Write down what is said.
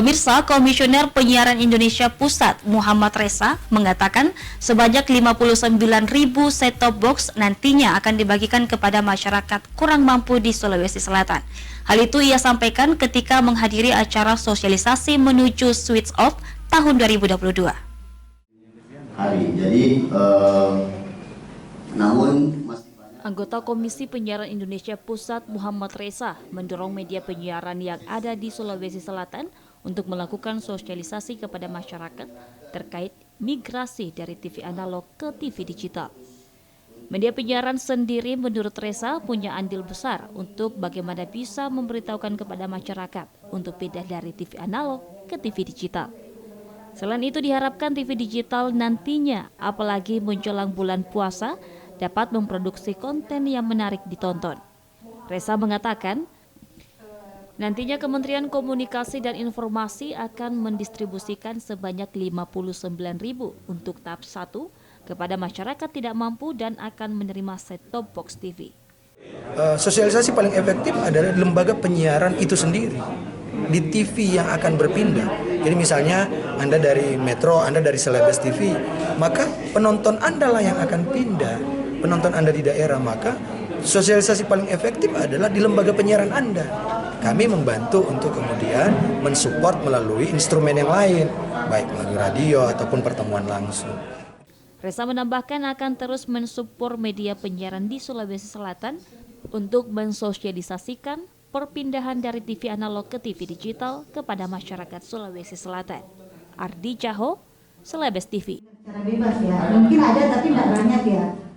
Pemirsa, Komisioner Penyiaran Indonesia Pusat Muhammad Reza mengatakan sebanyak 59.000 set-top box nantinya akan dibagikan kepada masyarakat kurang mampu di Sulawesi Selatan. Hal itu ia sampaikan ketika menghadiri acara sosialisasi menuju Switch Off tahun 2022. Anggota Komisi Penyiaran Indonesia Pusat Muhammad Reza mendorong media penyiaran yang ada di Sulawesi Selatan untuk melakukan sosialisasi kepada masyarakat terkait migrasi dari TV analog ke TV digital. Media penyiaran sendiri menurut Reza punya andil besar untuk bagaimana bisa memberitahukan kepada masyarakat untuk pindah dari TV analog ke TV digital. Selain itu diharapkan TV digital nantinya, apalagi menjelang bulan puasa, dapat memproduksi konten yang menarik ditonton. Reza mengatakan, nantinya Kementerian Komunikasi dan Informasi akan mendistribusikan sebanyak 59.000 untuk tahap 1 kepada masyarakat tidak mampu dan akan menerima set-top box TV. Sosialisasi paling efektif adalah lembaga penyiaran itu sendiri di TV yang akan berpindah. Jadi misalnya Anda dari Metro, Anda dari Celebes TV, maka penonton Anda lah yang akan pindah. Penonton Anda di daerah, maka sosialisasi paling efektif adalah di lembaga penyiaran Anda. Kami membantu untuk kemudian mensupport melalui instrumen yang lain, baik melalui radio ataupun pertemuan langsung. Reza menambahkan akan terus mensupport media penyiaran di Sulawesi Selatan untuk mensosialisasikan perpindahan dari TV analog ke TV digital kepada masyarakat Sulawesi Selatan. Ardi Caho, Celebes TV. Secara bebas ya, mungkin ada tapi tidak banyak ya.